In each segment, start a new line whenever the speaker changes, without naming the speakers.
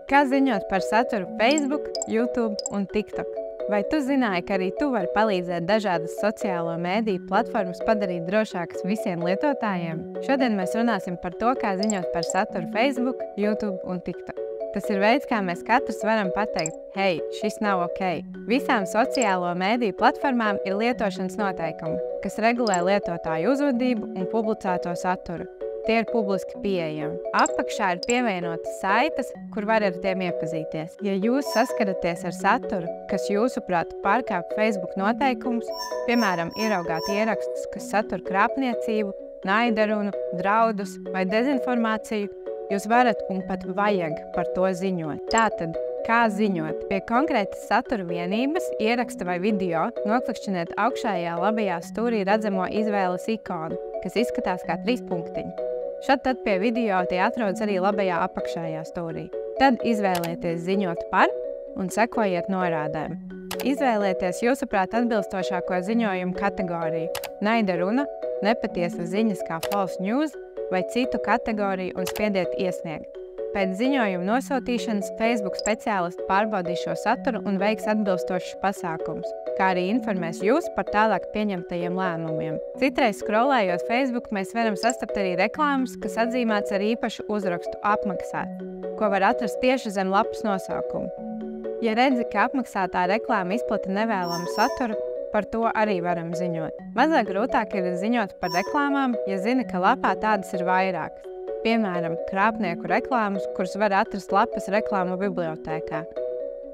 Kā ziņot par saturu Facebook, YouTube un TikTok? Vai tu zināji, ka arī tu vari palīdzēt dažādas sociālo mēdīju platformas padarīt drošākas visiem lietotājiem? Šodien mēs runāsim par to, kā ziņot par saturu Facebook, YouTube un TikTok. Tas ir veids, kā mēs katrs varam pateikt, hei, šis nav ok. Visām sociālo mēdīju platformām ir lietošanas noteikumi, kas regulē lietotāju uzvedību un publicēto saturu. Tie ir publiski pieejami. Apakšā ir pievienotas saites, kur var ar tiem iepazīties. Ja jūs saskaraties ar saturu, kas jūsuprāt pārkāpj Facebook noteikumus, piemēram, ieraugāt ierakstus, kas satur krāpniecību, naidarunu, draudus vai dezinformāciju, jūs varat un pat vajag par to ziņot. Tātad, kā ziņot? Pie konkrētas satura vienības, ieraksta vai video noklikšķiniet augšējā labajā stūrī redzamo izvēles ikonu, kas izskatās kā 3 punktiņi. Tad pie video tie atrodas arī labajā apakšējā stūrī. Tad izvēlieties ziņot par un sekojiet norādēm. Izvēlieties jūsuprāt atbilstošāko ziņojumu kategoriju – naidaruna, nepatiesas ziņas kā false news vai citu kategoriju un spiediet iesniegt. Pēc ziņojuma nosūtīšanas Facebook speciālisti pārbaudīs šo saturu un veiks atbilstošus pasākumus, kā arī informēs jūs par tālāk pieņemtajiem lēmumiem. Citreiz scrollējot Facebook, mēs varam sastapt arī reklāmas, kas atzīmēts ar īpašu uzrakstu apmaksāt, ko var atrast tieši zem lapas nosaukuma. Ja redzi, ka apmaksātā reklāma izplata nevēlamu saturu, par to arī varam ziņot. Mazāk grūtāk ir ziņot par reklāmām, ja zini, ka lapā tādas ir vairākas. Piemēram, krāpnieku reklāmas, kuras var atrast lapas reklāmu bibliotēkā.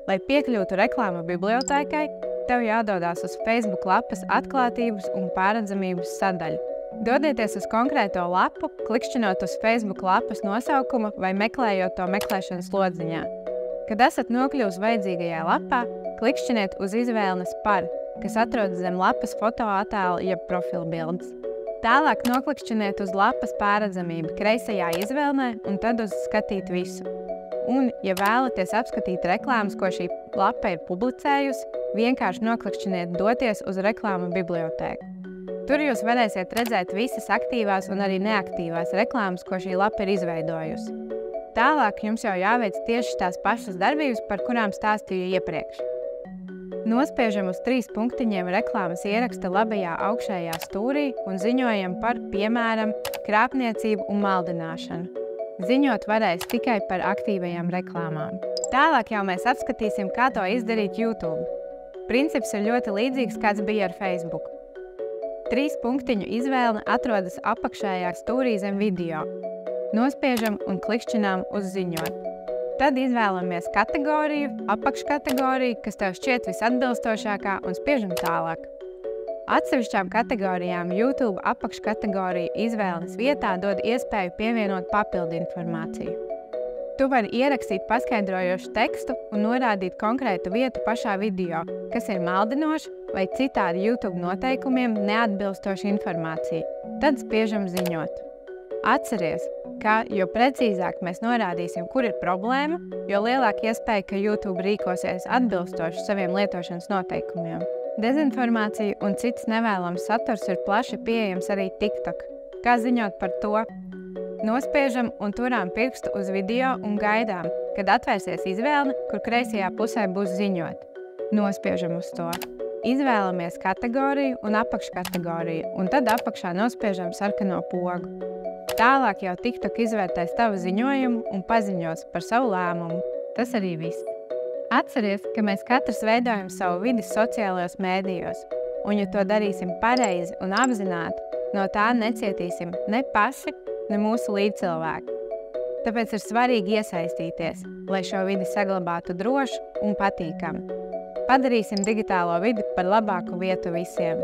Lai piekļūtu reklāmu bibliotēkai, tev jādodās uz Facebook lapas atklātības un pārredzamības sadaļu. Dodieties uz konkrēto lapu, klikšķinot uz Facebook lapas nosaukumu vai meklējot to meklēšanas lodziņā. Kad esat nokļuvusi vajadzīgajā lapā, klikšķiniet uz izvēles par, kas atrodas zem lapas fotoattēla jeb profilbildes. Tālāk noklikšķiniet uz lapas pārredzamību kreisajā izvēlnē un tad uz skatīt visu. Un, ja vēlaties apskatīt reklāmas, ko šī lapa ir publicējusi, vienkārši noklikšķiniet doties uz reklāmu bibliotēku. Tur jūs varēsiet redzēt visas aktīvās un arī neaktīvās reklāmas, ko šī lapa ir izveidojusi. Tālāk jums jau jāveic tieši tās pašas darbības, par kurām stāstīju iepriekš. Nospiežam uz 3 punktiņiem reklāmas ieraksta labajā augšējā stūrī un ziņojam par, piemēram, krāpniecību un maldināšanu. Ziņot varēs tikai par aktīvajām reklāmām. Tālāk jau mēs apskatīsim, kā to izdarīt YouTube. Princips ir ļoti līdzīgs, kāds bija ar Facebook. 3 punktiņu izvēle atrodas apakšējā stūrī zem video. Nospiežam un klikšķinām uz ziņot. Tad izvēlamies kategoriju, apakškategoriju, kas tev šķiet visatbilstošākā un spiežam tālāk. Atsevišķām kategorijām YouTube apakškategoriju izvēles vietā dod iespēju pievienot papildu informāciju. Tu vari ierakstīt paskaidrojošu tekstu un norādīt konkrētu vietu pašā video, kas ir maldinoša vai citādi YouTube noteikumiem neatbilstoša informācija. Tad spiežam ziņot. Atceries, ka jo precīzāk mēs norādīsim, kur ir problēma, jo lielāka iespēja, ka YouTube rīkosies atbilstoši saviem lietošanas noteikumiem. Dezinformācija un cits nevēlams saturs ir plaši pieejams arī TikTok. Kā ziņot par to? Nospiežam un turām pirkstu uz video un gaidām, kad atvērsies izvēle, kur kreisajā pusē būs ziņot. Nospiežam uz to. Izvēlamies kategoriju un apakškategoriju, un tad apakšā nospiežam sarkano pogu. Tālāk jau TikTok izvērtēs tavu ziņojumu un paziņos par savu lēmumu. Tas arī viss. Atceries, ka mēs katrs veidojam savu vidi sociālajos mēdījos, un ja to darīsim pareizi un apzināti, no tā necietīsim ne paši, ne mūsu līdzcilvēki. Tāpēc ir svarīgi iesaistīties, lai šo vidi saglabātu drošu un patīkamu. Padarīsim digitālo vidi par labāku vietu visiem.